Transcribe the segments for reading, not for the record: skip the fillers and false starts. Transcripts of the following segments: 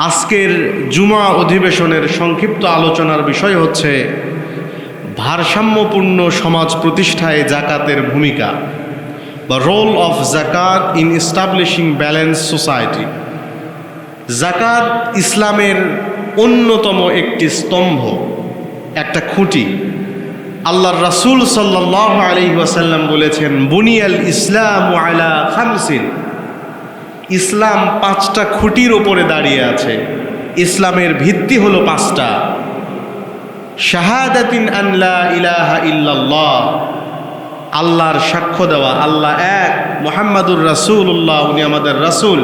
আজকের জুমা অধিবেশনের সংক্ষিপ্ত আলোচনার বিষয় হচ্ছে ভারসাম্যপূর্ণ সমাজ প্রতিষ্ঠায় জাকাতের ভূমিকা বা রোল অফ জাকাত ইন এস্টাবলিশিং ব্যালেন্স সোসাইটি। জাকাত ইসলামের অন্যতম একটি স্তম্ভ, একটা খুঁটি। আল্লাহর রাসূল সাল্লাল্লাহু আলাইহি ওয়াসাল্লাম বলেছেন, বুনিয়াল ইসলামু আলা খামসিন। ইসলাম 5টা খুঁটির ওপরে দাঁড়িয়ে আছে। ইসলামের ভিত্তি হলো 5টা। শাহাদাতিন আন লা ইলাহা ইল্লাল্লাহ, আল্লাহর সাক্ষ্য দেওয়া আল্লাহ এক, মুহাম্মাদুর রাসূলুল্লাহ উনি আমাদের রাসূল,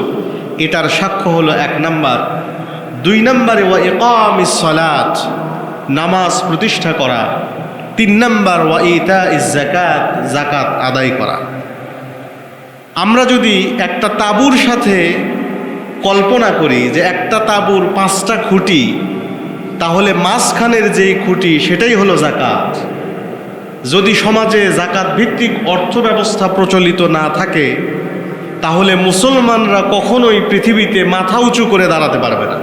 এটার সাক্ষ্য হলো 1 নাম্বার। 2 নম্বরে ওয়া ইকামিস সালাত, নামাজ প্রতিষ্ঠা করা। 3 নাম্বার ওয়া ইতাইজ যাকাত, যাকাত আদায় করা। আমরা যদি একটা তাঁবুর সাথে কল্পনা করি যে একটা তাঁবুর 5টা খুঁটি, তাহলে মাঝখানের যেই খুঁটি সেটাই হলো জাকাত। যদি সমাজে জাকাত ভিত্তিক অর্থ ব্যবস্থা প্রচলিত না থাকে, তাহলে মুসলমানরা কখনোই পৃথিবীতে মাথা উঁচু করে দাঁড়াতে পারবে না।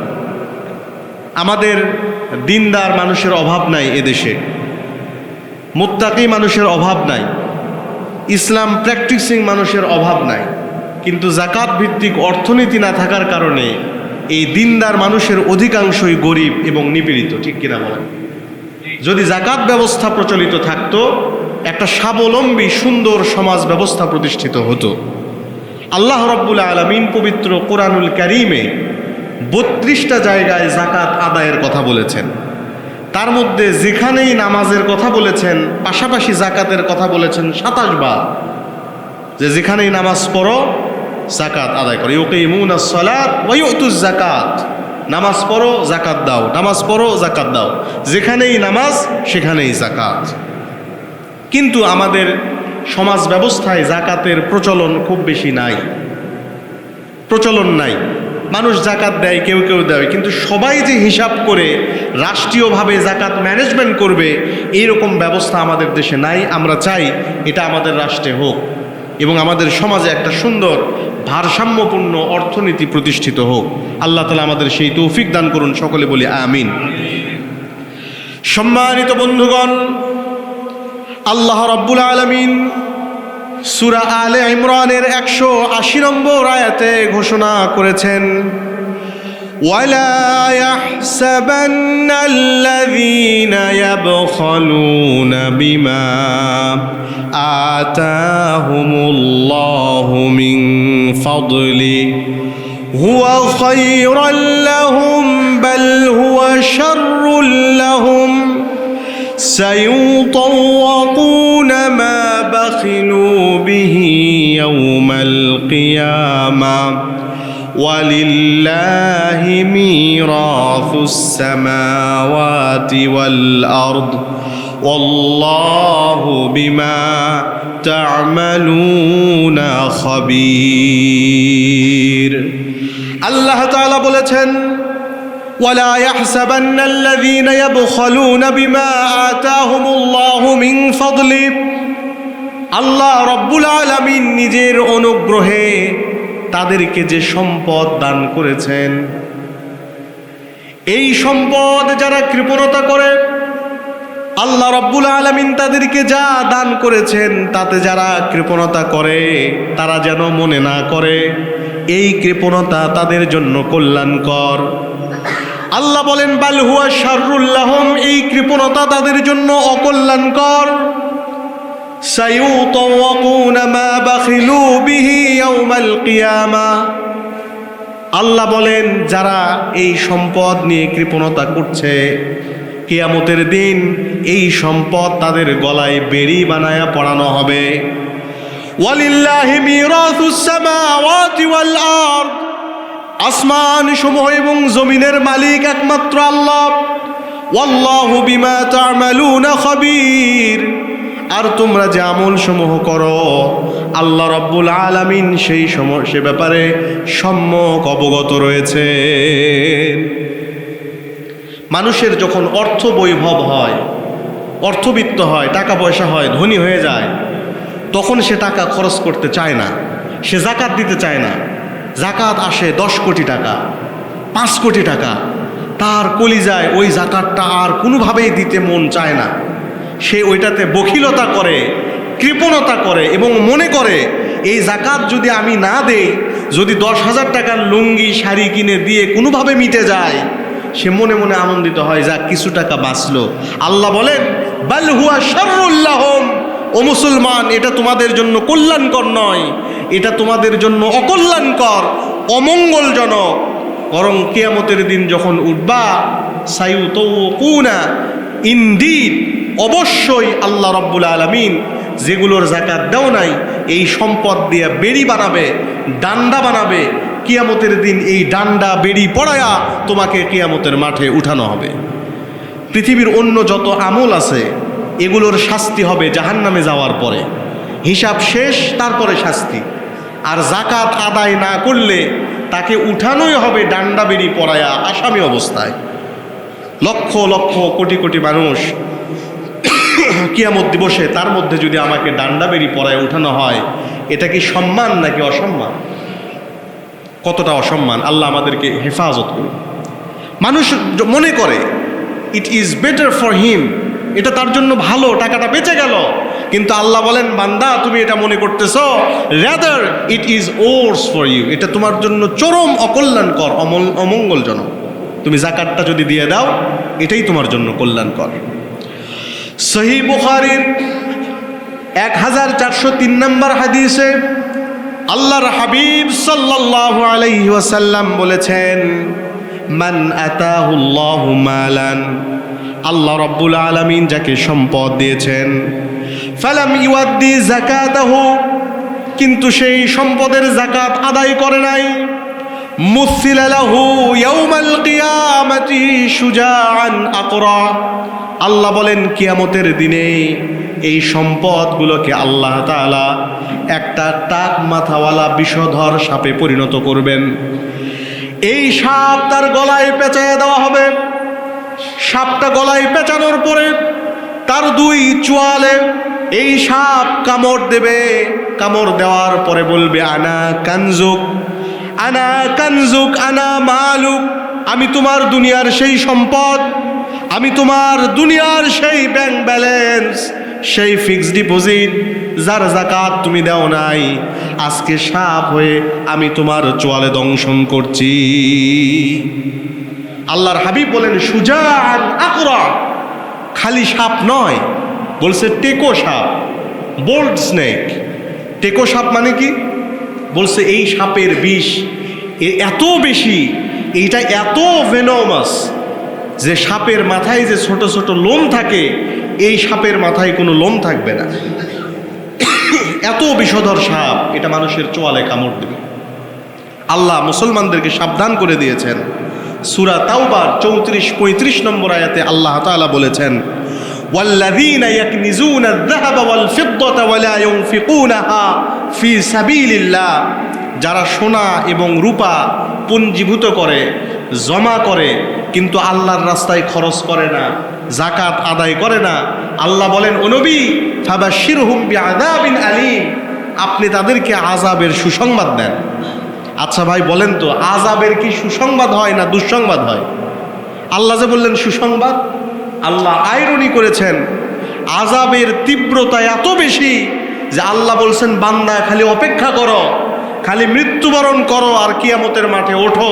আমাদের দিনদার মানুষের অভাব নাই এদেশে, মুত্তাকি মানুষের অভাব নাই, ইসলাম প্র্যাকটিসিং মানুষের অভাব নাই। কিন্তু জাকাত ভিত্তিক অর্থনীতি না থাকার কারণে এই দিনদার মানুষের অধিকাংশই গরিব এবং নিপীড়িত, ঠিক কিনা বলেন? যদি জাকাত ব্যবস্থা প্রচলিত থাকতো, একটা স্বাবলম্বী সুন্দর সমাজ ব্যবস্থা প্রতিষ্ঠিত হতো। আল্লাহ রাব্বুল আলামিন পবিত্র কোরআনুল কারীমে 32টা জায়গায় জাকাত আদায়ের কথা বলেছেন। তার মধ্যে যেখানেই নামাজের কথা বলেছেন, পাশাপাশি জাকাতের কথা বলেছেন 27 বার। যে যেখানেই নামাজ পড়ো জাকাত আদায় করো। ইউকিমুনাস সালাত ওয়া ইউতুজ যাকাত, নামাজ পড়ো জাকাত দাও, নামাজ পড়ো জাকাত দাও। যেখানেই নামাজ সেখানেই জাকাত। কিন্তু আমাদের সমাজ ব্যবস্থায় জাকাতের প্রচলন খুব বেশি নাই, প্রচলন নাই। মানুষ জাকাত দেয়, কেউ কেউ দেয়, কিন্তু সবাই যে হিসাব করে রাষ্ট্রীয়ভাবে জাকাত ম্যানেজমেন্ট করবে এইরকম ব্যবস্থা আমাদের দেশে নাই। আমরা চাই এটা আমাদের রাষ্ট্রে হোক এবং আমাদের সমাজে একটা সুন্দর ভারসাম্যপূর্ণ অর্থনীতি প্রতিষ্ঠিত হোক। আল্লাহ তাআলা আমাদের সেই তৌফিক দান করুন, সকলে বলি আমিন। সম্মানিত বন্ধুগণ, আল্লাহ রাব্বুল আলামিন সূরা আলে ইমরানের 180 নম্বর আয়াতে ঘোষণা করেছেন, ওয়ালা ইয়াহসাবান্নাল্লাযীনা ইয়াবখালুনা বিমা আতাহুমুল্লাহু মিন ফাদলি হুয়া খায়রাল লাহুম বাল হুয়া শাররুল লাহুম সায়ুতাওয়াকুনা মা বাখিলু বিহি ইয়াওমাল কিয়ামা ওয়ালিল্লাহি মিরাসুস সামাওয়াতি ওয়াল আরদ ওয়াল্লাহু বিমা তা'মালুনা খাবীর। আল্লাহ তাআলা বলেছেন, ওয়ালা ইয়াহসাবান্নাল্লাযীনা ইয়াবখালুনা বিমা আতাহুমুল্লাহু মিন ফাদলি। আল্লাহ রাব্বুল আলামিন নিজের অনুগ্রহে তাদেরকে যে সম্পদ দান করেছেন, এই সম্পদ যারা কৃপণতা করে, আল্লাহ রাব্বুল আলামিন তাদেরকে যা দান করেছেন তাতে যারা কৃপণতা করে, তারা যেন মনে না করে এই কৃপণতা তাদের জন্য কল্যাণকর। আল্লাহ বলেন, বাল হুয়া শাররুল লাহুম, এই কৃপণতা তাদের জন্য অকল্যাণকর। সায়ুতাওয়াকুনা মা বাখিলু বিহি ইয়াওমাল কিয়ামা। আল্লাহ বলেন, যারা এই সম্পদ নিয়ে কৃপণতা করছে, কিয়ামতের দিন এই সম্পদ তাদের গলায় বেড়ি বানায়া পড়ানো হবে। ওয়ালিল্লাহি মিরাসুস সামাওয়াতি ওয়াল আরদ, আসমান সমূহ এবং জমিনের মালিক একমাত্র আল্লাহ। ওয়াল্লাহু বিমা তা'মালুনা খাবীর, আর তোমরা যে আমল সমূহ করো আল্লাহ রাব্বুল আলামিন সে ব্যাপারে সম্যক অবগত রয়েছে। মানুষের যখন অর্থ বৈভব হয়, অর্থবিত্ত হয়, টাকা পয়সা হয়, ধনী হয়ে যায়, তখন সে টাকা খরচ করতে চায় না, সে জাকাত দিতে চায় না। জাকাত আসে 10 কোটি টাকা, 5 কোটি টাকা, তার কলিজায় ওই জাকাতটা আর কোনোভাবেই দিতে মন চায় না। সে ওইটাতে বখিলতা করে, কৃপণতা করে এবং মনে করে এই জাকাত যদি আমি না দেই, যদি 10,000 টাকার লুঙ্গি শাড়ি কিনে দিয়ে কোনোভাবে মিটে যায়, সে মনে মনে আনন্দিত হয়, যা কিছু টাকা বাঁচলো। আল্লাহ বলেন বাল হুয়া শাররুল লাহুম, ও মুসলমান, এটা তোমাদের জন্য কল্যাণকর নয়, এটা তোমাদের জন্য অকল্যাণকর, অমঙ্গলজনক। বরং কিয়ামতের দিন যখন উঠবা, সায়ুতাওকুনা, ইনডিড, অবশ্যই আল্লাহ রাব্বুল আলামিন যেগুলোর যাকাত দাও নাই, এই সম্পদ দিয়ে বেড়ি বানাবে, ডান্ডা বানাবে। কিয়ামতের দিন এই ডান্ডা বেড়ি পড়ায়া তোমাকে কিয়ামতের মাঠে উঠানো হবে। পৃথিবীর অন্য যত আমল আছে এগুলোর শাস্তি হবে জাহান্নামে যাওয়ার পরে, হিসাব শেষ, তারপরে শাস্তি। আর যাকাত আদায় না করলে তাকে উঠানোই হবে ডান্ডা বেড়ি পড়ায়া আসামি অবস্থায়। লক্ষ লক্ষ কোটি কোটি মানুষ কিয়ামত দিবসে, তার মধ্যে যদি আমাকে ডান্ডা বেড়ি পড়ায় উঠানো হয়, এটা কি সম্মান নাকি অসম্মান? কতটা অসম্মান! আল্লাহ আমাদেরকে হেফাজত করুন। মানুষ মনে করে it is better for him, এটা তার জন্য ভালো, টাকাটা বেঁচে গেল। কিন্তু আল্লাহ বলেন, বান্দা তুমি এটা মনে করতেছ, rather it is worse for you, এটা তোমার জন্য চরম অকল্যাণকর, অমঙ্গলজনক। তুমি যাকাতটা যদি দিয়ে দাও, এটাই তোমার জন্য কল্যাণকর। সহিহ বুখারীর 1403 নম্বর হাদিসে আল্লাহর হাবিব সাল্লাল্লাহু আলাইহি ওয়াসাল্লাম বলেছেন, মান আতাহুল্লাহু মালান, আল্লাহ রাব্বুল আলামিন যাকে সম্পদ দিয়েছেন, ফালাম ইউআদ্দি যাকাতাহু, কিন্তু সেই সম্পদের যাকাত আদায় করে নাই, মুসিলা লাহু ইয়াউমাল কিয়ামাতি শুজাআন আকরা, আল্লাহ বলেন কিয়ামতের দিনে এই সম্পদগুলোকে আল্লাহ তাআলা একটা টাক মাথাওয়ালা বিষধর সাপে পরিণত করবেন। এই সাপ তার গলায় পেঁচাইয়া দেওয়া হবে। সাপটা গলায় পেঁচানোর পরে তার 2 চোয়ালে এই সাপ কামড় দেবে। কামড় দেওয়ার পরে বলবে, আনা কানজুক, আনা কানজুক, আনা মালুক, আমি তোমার দুনিয়ার সেই সম্পদ, আমি তোমার দুনিয়ার সেই ব্যাংক ব্যালেন্স, সেই ফিক্সড ডিপোজিট যার যাকাত তুমি দাও নাই, আজকে সাপ হয়ে আমি তোমার চোয়ালে দংশন করছি। আল্লাহর হাবিব বলেন, শুজাআন আকরা, খালি সাপ নয়, বলছে টেকো সাপ, বোল্ড স্নেক। টেকো সাপ মানে কি? বলছে এই সাপের বিষ এত বেশি, এইটা এত ভেনোমাস যে সাপের মাথায় যে ছোট ছোট লোম থাকে, এই সাপের মাথায় কোনো লোম থাকবে না। এত বিষধর সাপ, এটা মানুষের চোয়ালে কামড় দেবে। আল্লাহ মুসলমানদেরকে সাবধান করে দিয়েছেন। সূরা তাওবার 34-35 নম্বর আয়াতে আল্লাহ তাআলা বলেছেন, ওয়াল্লাযীনা ইয়াকনিজুনা আয-যাহাবা ওয়াল ফিদ্দাতা ওয়া লা ইউনফিকুনাহা ফি সাবিলিল্লাহ, যারা সোনা এবং রূপা পুঞ্জীভূত করে, জমা করে, কিন্তু আল্লাহর রাস্তায় খরচ করে না, যাকাত আদায় করে না, আল্লাহ বলেন, ও নবী, ফাবাশশিরহুম বিআযাবিন আলীম, আপনি তাদেরকে আযাবের সুসংবাদ দেন। আচ্ছা ভাই বলেন তো, আযাবের কি সুসংবাদ হয় না দুঃসংবাদ হয়? আল্লাহ যে বললেন সুসংবাদ, আল্লাহ আইরনি করেছেন। আযাবের তীব্রতা এত বেশি যে আল্লাহ বলছেন, বান্দা খালি অপেক্ষা করো, খালি মৃত্যুবরণ করো আর কিয়ামতের মাঠে ওঠো,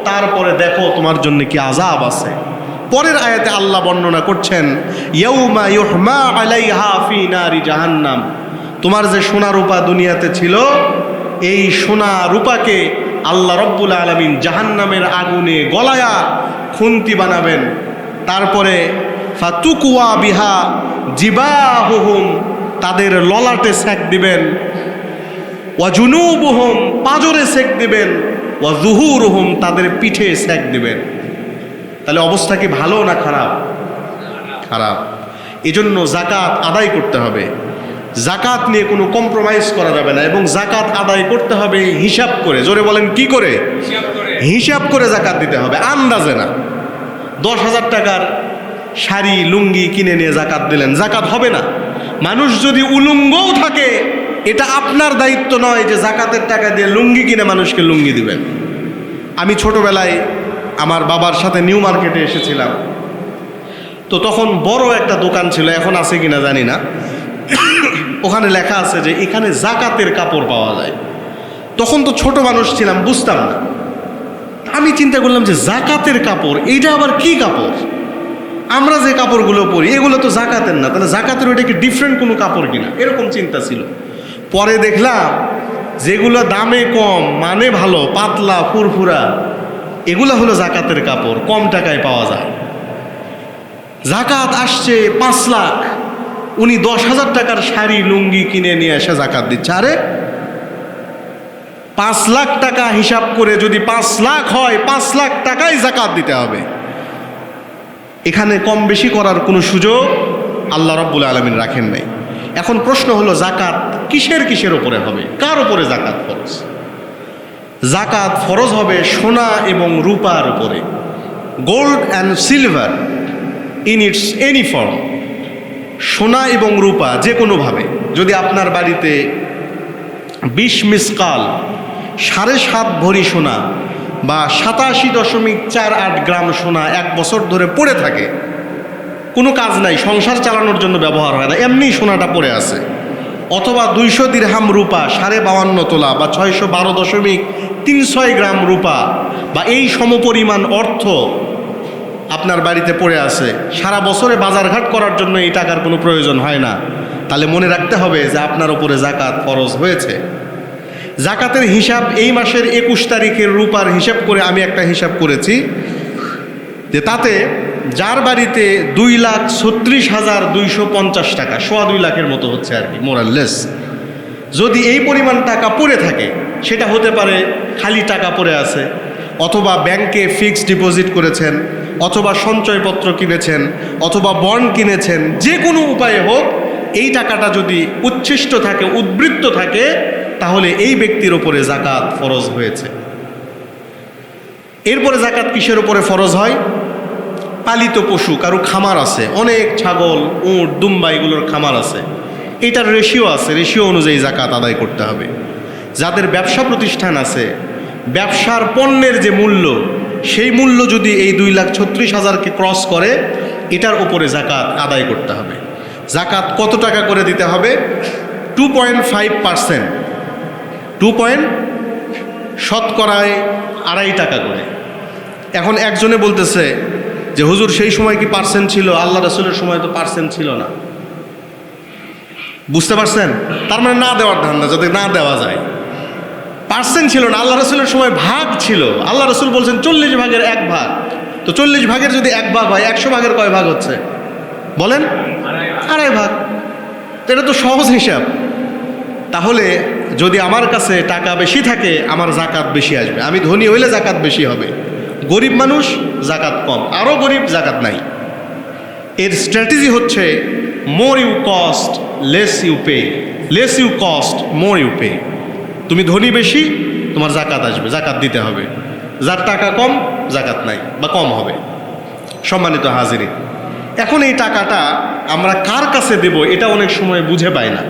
তারপরে দেখো তোমার জন্য কি আযাব আছে। পরের আয়াতে আল্লাহ বর্ণনা করছেন, ইয়াউমা ইউহমা আলাইহা ফি নারি জাহান্নাম, তোমার যে সোনা রূপা দুনিয়াতে ছিল, এই সোনা রূপাকে আল্লাহ রব্বুল আলামিন জাহান্নামের আগুনে গলায়া খুন্তি বানাবেন। তারপরে ফাতুকুয়া বিহা জিবাহুহুম, তাদের ললাটে সেক দিবেন, ওয়া জুনুবুহুম, পাজরে সেক দিবেন, ওয়া যুহুরুহুম, তাদের পিঠে সেক দিবেন। তাহলে অবস্থা কি ভালো না খারাপ? খারাপ। এজন্য যাকাত আদায় করতে হবে। যাকাত নিয়ে কোনো কম্প্রোমাইজ করা যাবে না, এবং যাকাত আদায় করতে হবে হিসাব করে। জোরে বলেন, কি করে? হিসাব করে যাকাত দিতে হবে, আন্দাজে না। 10,000 টাকার শাড়ি লুঙ্গি কিনে নিয়ে যাকাত দিলেন, যাকাত হবে না। মানুষ যদি উলঙ্গও থাকে, এটা আপনার দায়িত্ব নয় যে যাকাতের টাকা দিয়ে লুঙ্গি কিনে মানুষকে লুঙ্গি দিবেন। আমি ছোটবেলায় আমার বাবার সাথে নিউ মার্কেটে এসেছিলাম। তো তখন বড় একটা দোকান ছিল, এখন আছে কিনা জানি না। ওখানে লেখা আছে যে এখানে জাকাতের কাপড় পাওয়া যায়। তখন তো ছোট মানুষ ছিলাম, বুঝতাম না। আমি চিন্তা করলাম যে জাকাতের কাপড়, এইটা আবার কি কাপড়? আমরা যে কাপড়গুলো পরি এগুলো তো জাকাতের না, তাহলে জাকাতের ওইটা কি ডিফারেন্ট কোনো কাপড় কিনা, এরকম চিন্তা ছিল। পরে দেখলাম যেগুলো দামে কম, মানে ভালো, পাতলা ফুরফুরা, এগুলো হলো জাকাতের কাপড়, কম টাকায় পাওয়া যায়। জাকাত আসছে 5 লাখ, উনি 10,000 টাকার শাড়ি লুঙ্গি কিনে নিয়ে এসে জাকাত দিচ্ছে। আরে 5 লাখ টাকা হিসাব করে যদি 5 লাখ হয়, 5 লাখ টাকাই জাকাত দিতে হবে। এখানে কম বেশি করার কোনো সুযোগ আল্লাহ রাব্বুল আলামিন রাখেন নাই। এখন প্রশ্ন হলো জাকাত কিসের উপরে হবে, কার উপরে জাকাত ফরজ? জাকাত ফরজ হবে সোনা এবং রূপার উপরে, gold and silver in it's any form. সোনা এবং রূপা যে কোনোভাবে, যদি আপনার বাড়িতে 20 মিসকাল 7.5 ভরি সোনা বা 87.48 গ্রাম সোনা 1 বছর ধরে পড়ে থাকে, কোনো কাজ নাই, সংসার চালানোর জন্য ব্যবহার হয় না, এমনি সোনাটা পড়ে আছে, অথবা 200 দিরহাম রূপা 52.5 তোলা বা 612.36 গ্রাম রূপা বা এই সমপরিমাণ অর্থ আপনার বাড়িতে পড়ে আছে, সারা বছরে বাজারঘাট করার জন্য এই টাকার কোনো প্রয়োজন হয় না, তাহলে মনে রাখতে হবে যে আপনার উপরে জাকাত ফরজ হয়েছে। জাকাতের হিসাব এই মাসের 21 তারিখের রূপার হিসাব করে আমি একটা হিসাব করেছি যে তাতে যার বাড়িতে 2,36,250 টাকা, 2.25 লাখের মতো হচ্ছে আর কি, মোরাললেস, যদি এই পরিমাণ টাকা পড়ে থাকে, সেটা হতে পারে খালি টাকা পড়ে আছে, অথবা ব্যাংকে ফিক্সড ডিপোজিট করেছেন, অথবা সঞ্চয়পত্র কিনেছেন, অথবা বন্ড কিনেছেন, যে কোনো উপায়ে হোক এই টাকাটা যদি উচ্ছিষ্ট থাকে, উদ্বৃত্ত থাকে, তাহলে এই ব্যক্তির ওপরে জাকাত ফরজ হয়েছে। এরপরে জাকাত কিসের উপরে ফরজ হয়? পালিত পশু, কারো খামার আছে, অনেক ছাগল, উট, দুম্বা, এগুলোর খামার আছে, এটার রেশিও আছে, রেশিও অনুযায়ী জাকাত আদায় করতে হবে। যাদের ব্যবসা প্রতিষ্ঠান আছে, ব্যবসার পণ্যের যে মূল্য, সেই মূল্য যদি এই 2,36,000-কে ক্রস করে, এটার উপরে জাকাত আদায় করতে হবে। জাকাত কত টাকা করে দিতে হবে? 2.5%, 2.শতকরায় 2.5 টাকা করে। এখন একজনে বলতেছে যে হুজুর সেই সময় কি পার্সেন্ট ছিল? আল্লাহ রাসূলের সময় তো পার্সেন্ট ছিল না। বুঝতে পারছেন? তার মানে না দেওয়ার ধান্দা, যাতে না দেওয়া যায়। পার্সেন্ট ছিল না, আল্লাহ রাসূলের সময় ভাগ ছিল। আল্লাহ রাসূল বলছেন 40 ভাগের 1 ভাগ। তো 40 ভাগের যদি 1 ভাগ হয়, 100 ভাগের কয় ভাগ হচ্ছে বলেন? 2.5 ভাগ। এটা তো সহজ হিসাব। তাহলে যদি আমার কাছে টাকা বেশি থাকে, আমার জাকাত বেশি আসবে। আমি ধনী হইলে জাকাত বেশি হবে, গরিব মানুষ জাকাত কম, আরও গরিব জাকাত নাই। এর স্ট্র্যাটেজি হচ্ছে more you cost less you pay, less you cost more you pay. তুমি ধনী বেশি, তোমার জাকাত আসবে, জাকাত দিতে হবে। যার টাকা কম, জাকাত নাই বা কম হবে। সম্মানিত হাজিরিন, এখন এই টাকাটা আমরা কার কাছে দেব, এটা অনেক সময় বুঝে পাই না।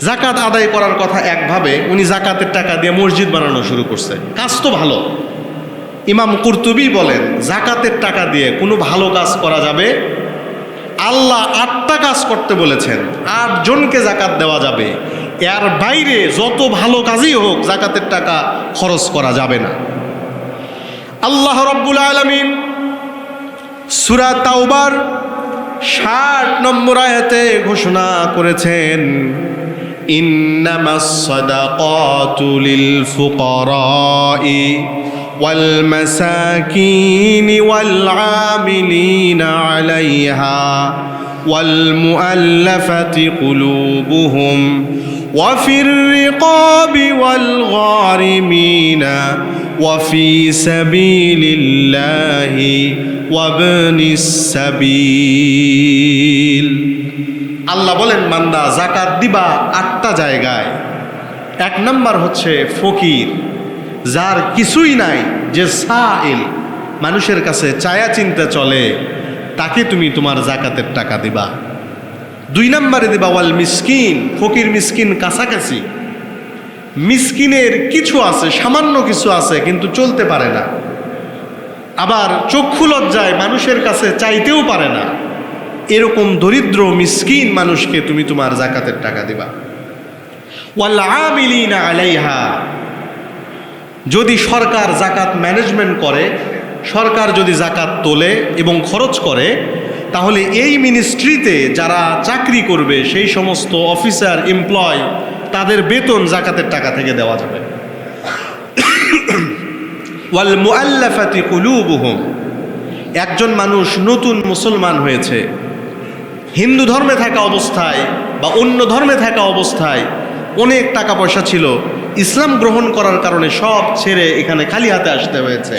জাকাত আদায় করার কথা একভাবে, উনি জাকাতের টাকা দিয়ে মসজিদ বানানো শুরু করছে, কাজ তো ভালো। ইমাম কুরতুবী বলেন, জাকাতের টাকা দিয়ে কোনো ভালো কাজ করা যাবে? আল্লাহ 8টা কাজ করতে বলেছেন, 8 জনকে জাকাত দেওয়া যাবে। এর বাইরে যত ভালো কাজই হোক, জাকাতের টাকা খরচ করা যাবে না। আল্লাহ রাব্বুল আলামিন সূরা তাওবার 60 নম্বর আয়াতে ঘোষণা করেছেন, ইন্নামাস সাদাকাতু লিল ফুকারাই ওয়াল মাসাকিন ওয়াল আমিলিনা আলাইহা ওয়াল মুআল্লাফাতি কুলুবুহুম ওয়া ফির রিকাবি ওয়াল গারিমিনা ওয়া ফি সাবিলিল্লাহি ওয়া ইবনিস সাবিল। আল্লাহ বলেন, বান্দা জাকাত দিবা 8টা জায়গায়। 1 নাম্বার হচ্ছে ফকির, যার কিছুই নাই, যে সাইল, মানুষের কাছে চায়া চিন্তা চলে, তাকে তুমি তোমার জাকাতের টাকা দিবা। 2 নাম্বারে দিবা ওয়াল মিসকিন, ফকির মিসকিন কাছাকাছি। মিসকিনের কিছু আছে, সামান্য কিছু আছে, কিন্তু চলতে পারে না, আবার চক্ষু লজ্জায় মানুষের কাছে চাইতেও পারে না, এরকম দরিদ্র মিসকিন মানুষকে তুমি তোমার জাকাতের টাকা দিবা। ওয়াল আমিলিনা আলাইহা, যদি সরকার জাকাত ম্যানেজমেন্ট করে, সরকার যদি জাকাত তোলে এবং খরচ করে, তাহলে এই মিনিস্ট্রিতে যারা চাকরি করবে সেই সমস্ত অফিসার এমপ্লয়, তাদের বেতন জাকাতের টাকা থেকে দেওয়া যাবে। ওয়াল মুআল্লাফাতি কুলুবুহুম, একজন মানুষ নতুন মুসলমান হয়েছে, হিন্দু ধর্মে থাকা অবস্থায় বা অন্য ধর্মে থাকা অবস্থায় অনেক টাকা পয়সা ছিল, ইসলাম গ্রহণ করার কারণে সব ছেড়ে এখানে খালি হাতে আসতে হয়েছে।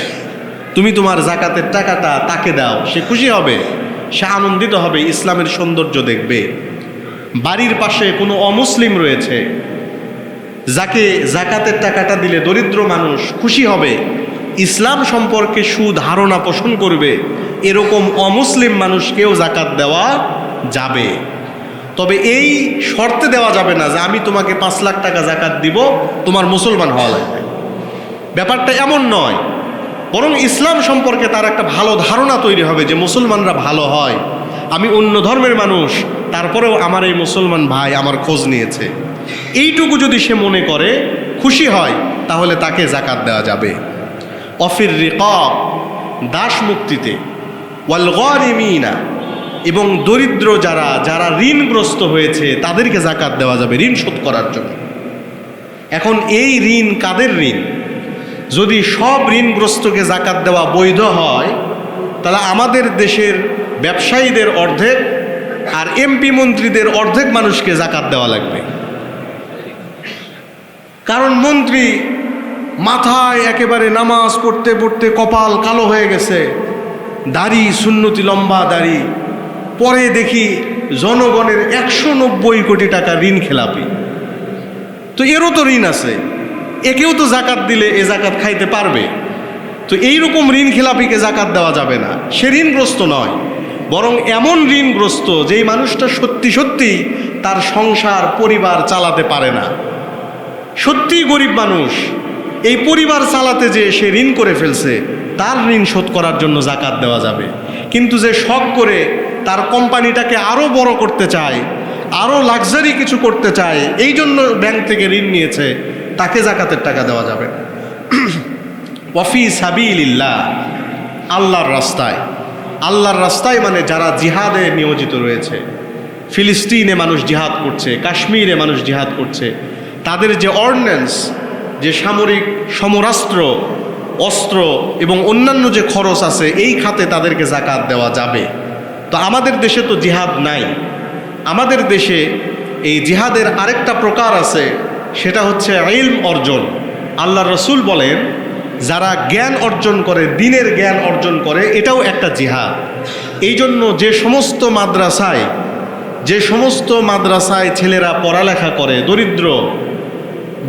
তুমি তোমার জাকাতের টাকাটা তাকে দাও, সে খুশি হবে, সে আনন্দিত হবে, ইসলামের সৌন্দর্য দেখবে। বাড়ির পাশে কোনো অমুসলিম রয়েছে, যাকে জাকাতের টাকাটা দিলে দরিদ্র মানুষ খুশি হবে, ইসলাম সম্পর্কে সুধারণা পোষণ করবে, এরকম অমুসলিম মানুষকেও জাকাত দেওয়া যাবে। তবে এই শর্তে দেওয়া যাবে না যে আমি তোমাকে 5 লাখ টাকা জাকাত দিব, তোমার মুসলমান হওয়া লাগবে। ব্যাপারটা এমন নয়, বরং ইসলাম সম্পর্কে তার একটা ভালো ধারণা তৈরি হবে যে মুসলমানরা ভালো হয়, আমি অন্য ধর্মের মানুষ, তারপরেও আমার এই মুসলমান ভাই আমার খোঁজ নিয়েছে, এইটুকু যদি সে মনে করে, খুশি হয়, তাহলে তাকে জাকাত দেওয়া যাবে। অফির রিকাব, দাস মুক্তিতে, ওয়াল গারিমিনা, এবং দরিদ্র যারা ঋণগ্রস্ত হয়েছে তাদেরকে জাকাত দেওয়া যাবে ঋণ শোধ করার জন্য। এখন এই ঋণ কাদের ঋণ? যদি সব ঋণগ্রস্তকে জাকাত দেওয়া বৈধ হয়, তাহলে আমাদের দেশের ব্যবসায়ীদের অর্ধেক আর এমপি মন্ত্রীদের অর্ধেক মানুষকে জাকাত দেওয়া লাগবে। কারণ মন্ত্রী মাথায় একেবারে নামাজ পড়তে পড়তে কপাল কালো হয়ে গেছে, দাড়ি সুন্নতি লম্বা দাড়ি, পরে দেখি জনগণের 190 কোটি টাকা ঋণ খেলাপি। তো এরও তো ঋণ আছে, একেও তো জাকাত দিলে এ জাকাত খাইতে পারবে। তো এইরকম ঋণ খেলাপিকে জাকাত দেওয়া যাবে না, সে ঋণগ্রস্ত নয়, বরং এমন ঋণগ্রস্ত যেই মানুষটা সত্যি সত্যি তার সংসার পরিবার চালাতে পারে না, সত্যিই গরিব মানুষ, এই পরিবার চালাতে যে সে ঋণ করে ফেলছে, তার ঋণ শোধ করার জন্য জাকাত দেওয়া যাবে। কিন্তু যে শখ করে তার কোম্পানিটাকে আরও বড় করতে চায়, আরও লাক্সারি কিছু করতে চায়, এই জন্য ব্যাংক থেকে ঋণ নিয়েছে, তাকে জাকাতের টাকা দেওয়া যাবে। ওয়াফি সাবিলিল্লাহ, আল্লাহর রাস্তায়, আল্লাহর রাস্তায় মানে যারা জিহাদে নিয়োজিত রয়েছে, ফিলিস্তিনে মানুষ জিহাদ করছে, কাশ্মীরে মানুষ জিহাদ করছে, তাদের যে অর্ডিন্যান্স, যে সামরিক সমরাস্ত্র, অস্ত্র এবং অন্যান্য যে খরচ আছে, এই খাতে তাদেরকে জাকাত দেওয়া যাবে। তো আমাদের দেশে তো জিহাদ নাই, আমাদের দেশে এই জিহাদের আরেকটা প্রকার আছে, সেটা হচ্ছে ইলম অর্জন। আল্লাহ রসুল বলেন, যারা জ্ঞান অর্জন করে, দ্বীনের জ্ঞান অর্জন করে, এটাও একটা জিহাদ। এই জন্য যে সমস্ত মাদ্রাসায় ছেলেরা পড়ালেখা করে, দরিদ্র,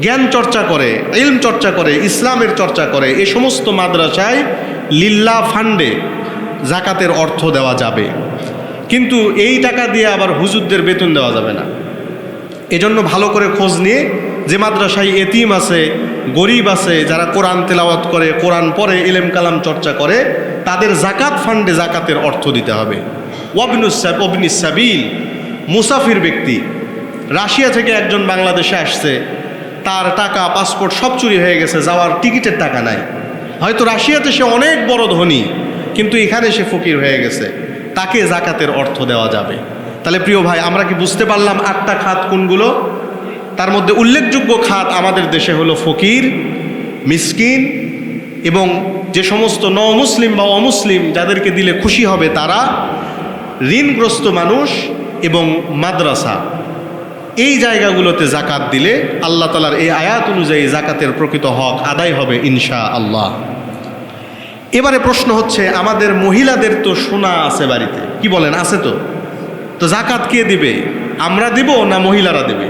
জ্ঞান চর্চা করে, ইলম চর্চা করে, ইসলামের চর্চা করে, এই সমস্ত মাদ্রাসায় লিল্লাহ ফান্ডে জাকাতের অর্থ দেওয়া যাবে। কিন্তু এই টাকা দিয়ে আবার হুজুরদের বেতন দেওয়া যাবে না। এজন্য ভালো করে খোঁজ নিয়ে, যে মাদ্রাসায় এতিম আছে, গরিব আছে, যারা কোরআন তেলাওয়াত করে, কোরআন পড়ে, ইলম কালাম চর্চা করে, তাদের জাকাত ফান্ডে জাকাতের অর্থ দিতে হবে। ওয়াবনুস সাবিল, মুসাফির ব্যক্তি, রাশিয়া থেকে একজন বাংলাদেশে আসছে, তার টাকা, পাসপোর্ট সব চুরি হয়ে গেছে, যাওয়ার টিকিটের টাকা নাই। হয়তো রাশিয়াতে সে অনেক বড় ধনী, কিন্তু এখানে সে ফকির হয়ে গেছে, তাকে জাকাতের অর্থ দেওয়া যাবে। তাহলে প্রিয় ভাই, আমরা কি বুঝতে পারলাম 8টা খাত কোনগুলো? তার মধ্যে উল্লেখযোগ্য খাত আমাদের দেশে হলো ফকির, মিসকিন, এবং যে সমস্ত মুসলিম বা অমুসলিম যাদেরকে দিলে খুশি হবে তারা, ঋণগ্রস্ত মানুষ এবং মাদ্রাসা। এই জায়গাগুলোতে জাকাত দিলে আল্লাহ তাআলার এই আয়াত অনুযায়ী জাকাতের প্রকৃত হক আদায় হবে ইনশাআল্লাহ। এবারে প্রশ্ন হচ্ছে, আমাদের মহিলাদের তো সোনা আছে বাড়িতে, কি বলেন, আছে তো জাকাত কে দিবে? আমরা দিব না মহিলারা দেবে?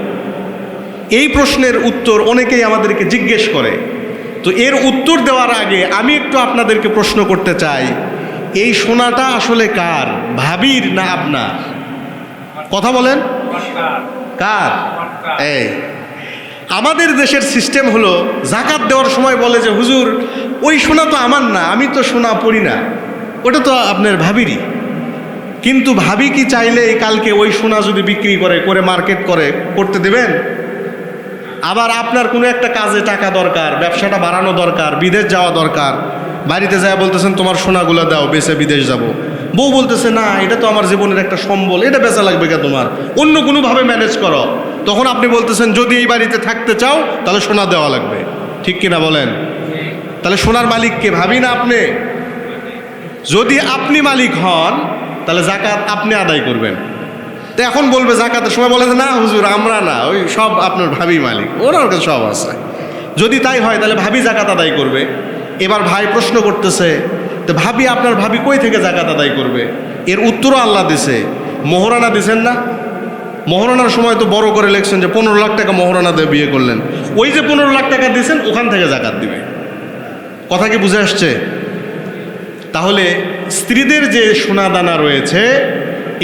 এই প্রশ্নের উত্তর অনেকেই আমাদেরকে জিজ্ঞেস করে। তো এর উত্তর দেওয়ার আগে আমি একটু আপনাদেরকে প্রশ্ন করতে চাই, এই সোনাটা আসলে কার, ভাবির না আপনার? কথা বলেন, কার? এই আমাদের দেশের সিস্টেম হলো জাকাত দেওয়ার সময় বলে যে হুজুর ওই সোনা তো আমার না, আমি তো সোনা পড়ি না, ওটা তো আপনার ভাবিরই। কিন্তু ভাবি কি চাইলে কালকে ওই সোনা যদি বিক্রি করে মার্কেট করতে দেবেন? আবার আপনার কোনো একটা কাজে টাকা দরকার, ব্যবসাটা বাড়ানো দরকার, বিদেশ যাওয়া দরকার, বাড়িতে যায় বলতেছেন তোমার সোনাগুলো দাও, বেচে বিদেশ যাব। বউ বলতেছে না, এটা তো আমার জীবনের একটা সম্বল, এটা বেচা লাগবে কে তোমার, অন্য কোনোভাবে ম্যানেজ করো। তখন আপনি বলতেছেন যদি এই বাড়িতে থাকতে চাও তাহলে সোনা দেওয়া লাগবে। ঠিক কিনা বলেন? তাহলে সোনার মালিক কে, ভাবি না আপনি? যদি আপনি মালিক হন তাহলে জাকাত আপনি আদায় করবেন। তো এখন বলবে জাকাতের সময় বলে না হুজুর আমরা না, ওই সব আপনার ভাবি মালিক, ওনার কাছে সব আছে। যদি তাই হয় তাহলে ভাবি জাকাত আদায় করবে। এবার ভাই প্রশ্ন করতেছে, তো ভাবি আপনার ভাবি কই থেকে জাকাত আদায় করবে? এর উত্তরও আল্লাহ দিছে। মোহরানা দিছেন না? মোহরানার সময় তো বড় করে লেখছেন যে 15 লাখ টাকা মোহরানা দিয়ে বিয়ে করলেন, ওই যে 15 লাখ টাকা দিয়েছেন ওখান থেকে জাকাত দিবে। কথা কি বুঝে আসছে? তাহলে স্ত্রীদের যে সোনা দানা রয়েছে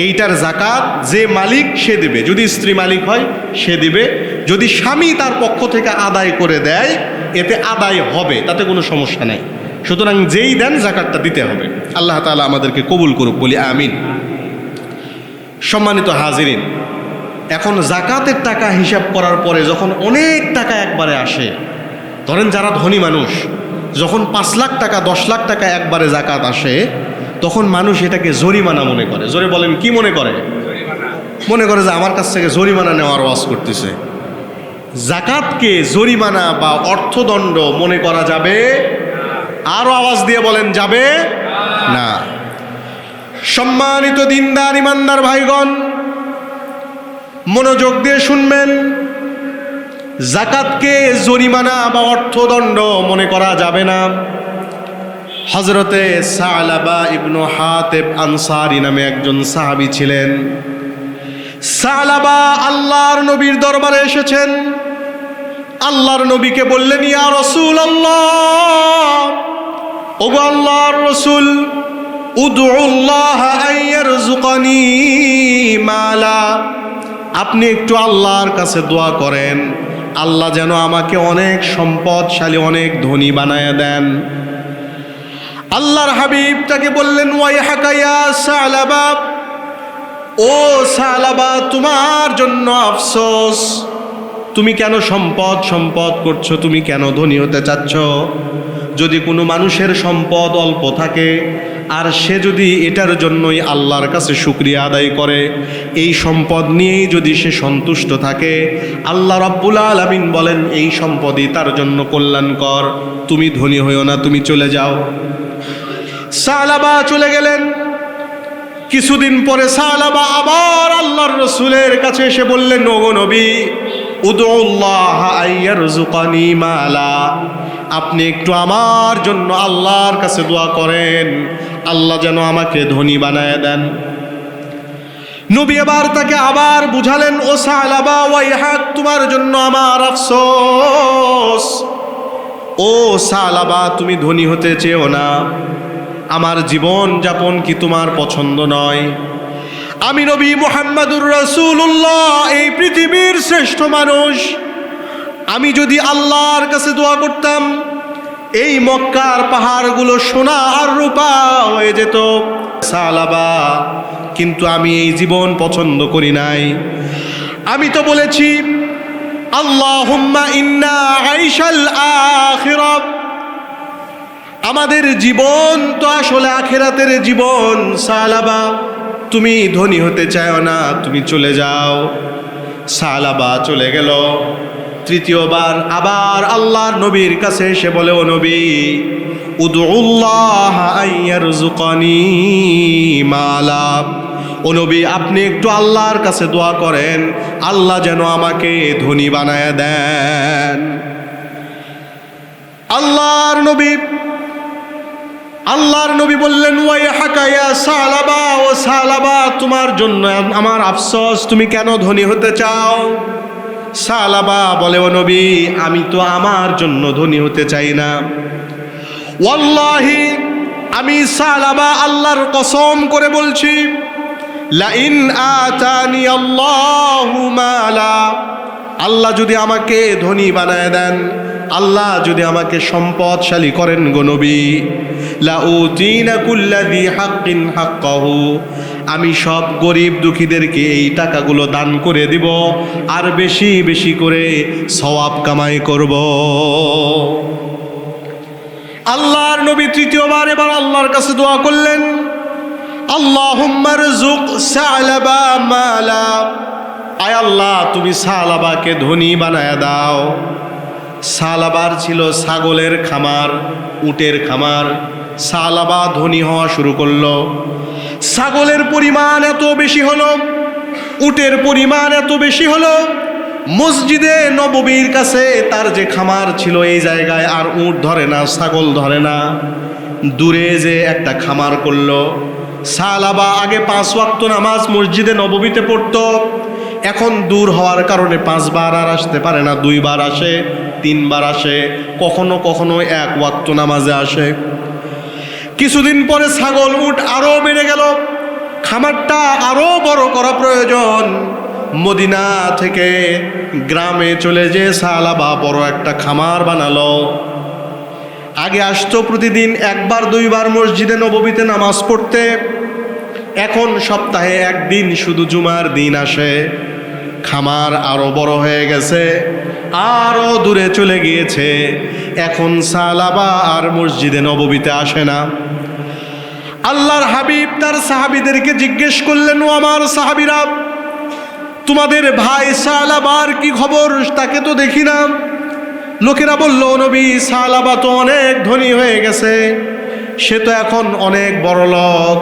এইটার জাকাত যে মালিক সে দিবে। যদি স্ত্রী মালিক হয় সে দিবে, যদি স্বামী তার পক্ষ থেকে আদায় করে দেয় এতে আদায় হবে, তাতে কোনো সমস্যা নাই। সুতরাং যেই দেন জাকাতটা দিতে হবে। আল্লাহ তাআলা আমাদেরকে কবুল করুক, বলি আমিন। সম্মানিত হাজিরিন, এখন জাকাতের টাকা হিসাব করার পরে যখন অনেক টাকা একবারে আসে, ধরেন যারা ধনী মানুষ, যখন 5 লাখ টাকা 10 লাখ টাকা একবারে জাকাত আসে তখন মানুষ এটাকে জরিমানা মনে করে। জোরে বলেন, কি মনে করে? মনে করে যে আমার কাছ থেকে জরিমানা নেওয়ার ওয়াজ করতেছে। জাকাতকে জরিমানা বা অর্থদণ্ড মনে করা যাবে? আরো আওয়াজ দিয়ে বলেন, যাবে না। সম্মানিত দিনদার ইমানদার ভাইগণ, মনোযোগ দিয়ে শুনবেন, জাকাতকে জরিমানা বা অর্থদণ্ড মনে করা যাবে না। হযরতে সালাবা ইবনু হাতিব আনসারী নামে একজন সাহাবী ছিলেন। সালাবা আল্লাহর নবীর দরবারে এসেছেন। আল্লাহর নবীকে বললেন, ইয়া রাসূলুল্লাহ, ওগো আল্লাহর রাসূল, উদউল্লাহ আইয়ারযুকানি মালা, আপনি একটু আল্লাহর কাছে দোয়া করেন, আল্লাহ যেন আমাকে অনেক সম্পদশালী, অনেক ধনী বানায় দেন। আল্লাহর হাবিব তাকে বললেন, ওয়াইহাকা ইয়া সালাবা, ও সালাবা তোমার জন্য আফসোস, তুমি কেন সম্পদ করছো, তুমি কেন ধনী হতে চাচ্ছ? যদি কোনো মানুষের সম্পদ অল্প থাকে আর সে যদি এটার জন্যই আল্লাহর কাছে শুকরিয়া আদায় করে, এই সম্পদ নিয়েই যদি সে সন্তুষ্ট থাকে, আল্লাহ রাব্বুল আলামিন বলেন এই সম্পদই তার জন্য কল্যাণকর, তুমি ধনী হইও না, তুমি চলে যাও। সালাবা চলে গেলেন। কিছুদিন পরে সালাবা আবার আল্লাহর রাসূলের কাছে এসে বললেন, ওগো নবী, উদউল্লাহ আইয়ারযুকানি মালা, আপনি একটু আমার জন্য আল্লাহর কাছে দোয়া করেন, আল্লাহ যেন আমাকে ধনী বানায় দেন। নবী এবার তাকে আবার বুঝালেন, ও সালাবা, ওয়াইহাক, তোমার জন্য আমার আফসোস। ও সালাবা, তুমি ধনী হতে চেও না, আমার জীবন যাপন কি তোমার পছন্দ নয়? আমি নবী মুহাম্মদুর রাসূলুল্লাহ, এই পৃথিবীর শ্রেষ্ঠ মানুষ, আমি যদি আল্লাহর কাছে দোয়া করতাম এই মক্কার পাহাড়গুলো সোনা আর রূপা হয়ে যেত। সালাবা, কিন্তু আমি এই জীবন পছন্দ করি নাই। আমি তো বলেছি আল্লাহুম্মা ইন্না আইশাল আখিরাহ, আমাদের জীবন তো আসলে আখিরাতের জীবন। সালাবা, তুমি ধনী হতে চাও না, তুমি চলে যাও। সালাবা চলে গেল। তৃতীয়বার আবার আল্লাহর নবীর কাছে এসে বলে, ও নবী, উদউল্লাহ আইয়ারযুকানি মালা, ও নবী, আপনি একটু আল্লাহর কাছে দোয়া করেন, আল্লাহ যেন আমাকে ধনী বানায় দেন। আল্লাহর নবী বললেন, ওয়াইহাকা ইয়া সালাবা, ও সালাবা, তোমার জন্য আমার আফসোস, তুমি কেন ধনী হতে চাও? সালাবা বলে, ও নবী, আমি তো আমার জন্য ধনী হতে চাই না। ওয়াল্লাহি, আমি সালাবা আল্লাহর কসম করে বলছি, লা ইন আতানি আল্লাহু মালা, আল্লাহ যদি আমাকে ধনী বানায় দেন, আল্লাহ যদি আমাকে সম্পদশালী করেন গো নবী, লাউতিনা কুল্লাযী হাক্কিন হাক্কাহু, আমি সব গরিব দুঃখীদেরকে এই টাকাগুলো দান করে দিব, আর বেশি বেশি করে সওয়াব কামাই করব। আল্লাহর নবী তৃতীয়বার এবার আল্লাহর কাছে দোয়া করলেন, আল্লাহুম্মা রযুক সালাবা মালা, আয় আল্লাহ তুমি সালাবাকে ধনী বানায় দাও। সালাবার ছিল ছাগলের খামার, উটের খামার। সালাবা ধনী হওয়া শুরু করলো। ছাগলের পরিমাণ এত বেশি হলো, উটের পরিমাণ এত বেশি হলো, মসজিদে নববীর কাছে তার যে খামার ছিল এই জায়গায় আর উট ধরে না, ছাগল ধরে না। দূরে যে একটা খামার করলো। সালাবা আগে 5 ওয়াক্ত নামাজ মসজিদে নববীতে পড়তো, এখন দূর হওয়ার কারণে 5 বার আর আসতে পারে না, 2 বার আসে, 3 বার আসে, কখনো কখনো 1 ওয়াক্ত নামাজে আসে। কিছুদিন পরে ছাগল উট আরো বেড়ে গেল, খামারটা আরো বড় করা প্রয়োজন। মদিনা থেকে গ্রামে চলে যে সালাবা বড় একটা খামার বানালো। আগে আসতো প্রতিদিন 1 বার 2 বার মসজিদে নববীতে নামাজ পড়তে, এখন সপ্তাহে 1 দিন শুধু জুমার দিন আসে। খামার আরো বড় হয়ে গেছে, আরো দূরে চলে গিয়েছে। এখন সালাবা আর মসজিদে নববীতে আসে না। আল্লাহর হাবিব তার সাহাবীদেরকে জিজ্ঞেস করলেন, ও আমার সাহাবীরা, তোমাদের ভাই সালাবার কি খবর? তাকে তো দেখি না। লোকেরা বলল, নবী সালাবা তো অনেক ধনী হয়ে গেছে, সে তো এখন অনেক বড় লোক,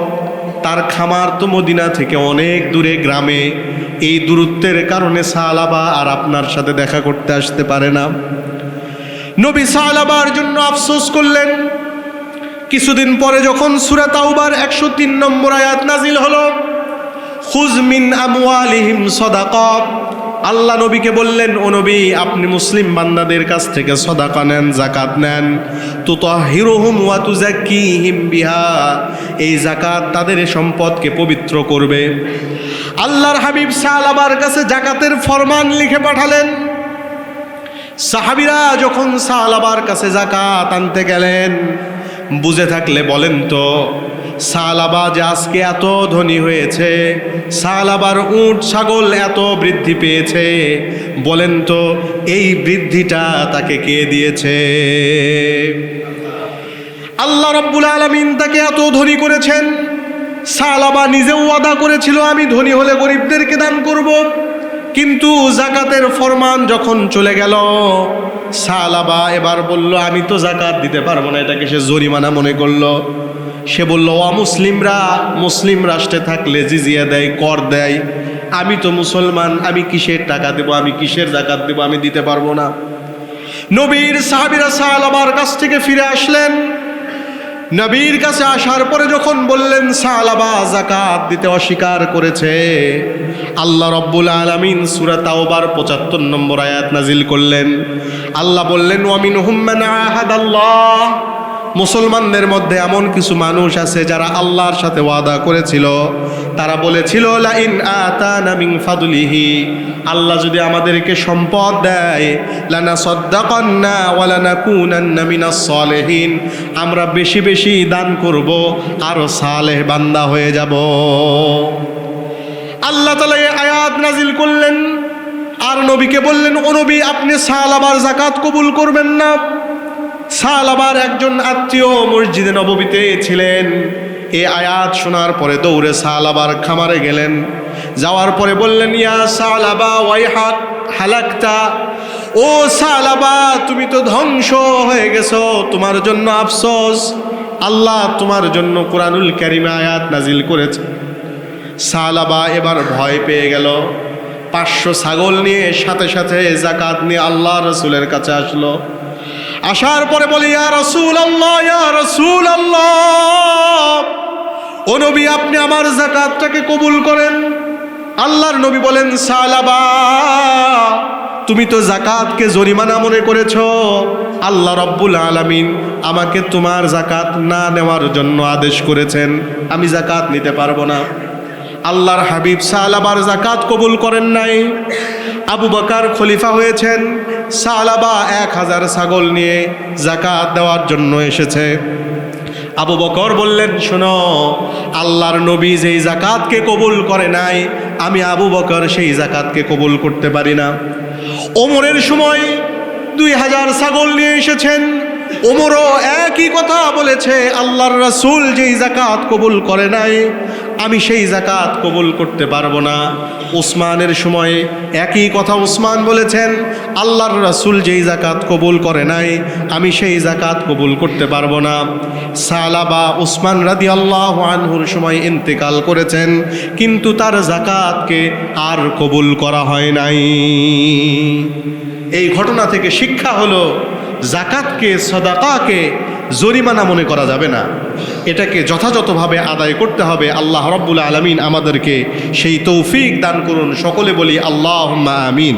তার খামার তো মদিনা থেকে অনেক দূরে গ্রামে, এই দূরত্বের কারণে সালাবা আর আপনার সাথে দেখা করতে আসতে পারে না। নবী সালাবার জন্য আফসোস করলেন। কিছুদিন পরে যখন সূরা তাওবার 103 নম্বর আয়াত নাজিল হলো, খুয মিন আমওয়ালিহিম সাদাকা, আল্লাহ নবীকে বললেন, ও নবী আপনি মুসলিম বান্দাদের কাছ থেকে সাদাকা নেন, যাকাত নেন, তুতাহিরুহুম ওয়া তুযাক্কিহিম বিহা, এই যাকাত তাদের সম্পদকে পবিত্র করবে। আল্লাহর হাবিব সালাবার কাছে যাকাতের ফরমান লিখে পাঠালেন। সাহাবীরা যখন সালাবার কাছে যাকাত আনতে গেলেন, বুঝে থাকলে বলেন তো, সালাবা যে আজকে এত ধনী হয়েছে, সালাবার উট ছাগল এত বৃদ্ধি পেয়েছে, বলেন তো এই বৃদ্ধিটা তাকে কে দিয়েছে? আল্লাহ রাব্বুল আলামিন তাকে এত ধনী করেছেন। সালাবা নিজেও ওয়াদা করেছিল, আমি ধনী হলে গরিবদেরকে দান করব, কিন্তু যাকাতের ফরমান যখন চলে গেল, সালাবা এবার বলল, আমি তো যাকাত দিতে পারবো না, এটাকে সে জরিমানা মনে করলো। সে বলল, অমুসলিমরা মুসলিম রাষ্ট্রে থাকলে জিজিয়া দেয়, কর দেয়, আমি তো মুসলমান, আমি কিসের টাকা দেব, আমি কিসের যাকাত দেব, আমি দিতে পারবো না। নবীর সাহাবীরা সালাবার কাছ থেকে ফিরে আসলেন। নবীর কাছে আসার পরে যখন বললেন সালাবা যাকাত দিতে অস্বীকার করেছে, আল্লাহ রাব্বুল আলামিন সূরা তাওবার 75 নম্বর আয়াত নাজিল করলেন। আল্লাহ বললেন, ওয়া মিনহুম মান আহাদাল্লাহ, মুসলমানদের মধ্যে এমন কিছু মানুষ আছে যারা আল্লাহর সাথে ওয়াদা করেছিল। তারা বলেছিল, লা ইন আতানা মিন ফাদলিহি, আল্লাহ যদি আমাদেরকে সম্পদ দেয়, লানাসাদ্দাকান্না ওয়া লানাকুনান্না মিনাস সালিহিন, আমরা বেশি বেশি দান করব আর সালেহ বান্দা হয়ে যাব। আল্লাহ তাআলা এই আয়াত নাজিল করলেন আর নবীকে বললেন, ও নবী আপনি সালাবার যাকাত কবুল করবেন না? সালাবার একজন আত্মীয় মসজিদে নববীতে ছিলেন। এই আয়াত শোনার পরে দৌড়ে সালাবার খামারে গেলেন। যাওয়ার পরে বললেন, ইয়া সালাবা ওয়াইহাক হালাকতা, ও সালাবা তুমি তো ধ্বংস হয়ে গেছো, তোমার জন্য আফসোস, আল্লাহ তোমার জন্য কোরআনুল কারীমে আয়াত নাজিল করেছে। সালাবা এবার ভয় পেয়ে গেল। 500 ছাগল নিয়ে সাথে সাথে যাকাত নিয়ে আল্লাহ রাসূলের কাছে আসলো। আসার পরে বলে, ইয়া রাসূলুল্লাহ, ইয়া রাসূলুল্লাহ, ও নবী আপনি আমার যাকাতটাকে কবুল করেন। আল্লাহর নবী বলেন, সালাবা তুমি তো যাকাতকে জরিমানা মনে করেছো, আল্লাহ রাব্বুল আলামিন আমাকে তোমার যাকাত না নেওয়ার জন্য আদেশ করেছেন, আমি যাকাত নিতে পারবো না। আল্লাহর হাবিব সালাবার যাকাত কবুল করেন নাই। আবু বকর খলিফা হয়েছেন, সালাবা 1000 ছাগল নিয়ে যাকাত দেওয়ার জন্য এসেছে। আবু বকর বললেন, শোনো, আল্লাহর নবী যেই যাকাতকে কবুল করে নাই, আমি আবু বকর সেই যাকাতকে কবুল করতে পারি না। ওমরের সময় 2000 ছাগল নিয়ে এসেছেন, ওমরও একই কথা বলেছে, আল্লাহর রাসূল যেই যাকাত কবুল করে নাই, আমি সেই যাকাত কবুল করতে পারবো না। উসমানের সময় একই কথা উসমান বলেছেন, আল্লাহর রাসূল যেই যাকাত কবুল করে নাই, আমি সেই যাকাত কবুল করতে পারবো না। সালাবা উসমান রাদিয়াল্লাহু আনহুর সময় ইন্তেকাল করেছেন, কিন্তু তার যাকাতকে আর কবুল করা হয় নাই। এই ঘটনা থেকে শিক্ষা হলো, যাকাতকে, সাদাকাকে জরিমানা মনে করা যাবে না, এটাকে যথাযথভাবে আদায় করতে হবে। আল্লাহ রাব্বুল আলামিন আমাদেরকে সেই তৌফিক দান করুন। সকলে বলি আল্লাহুম্মা আমিন।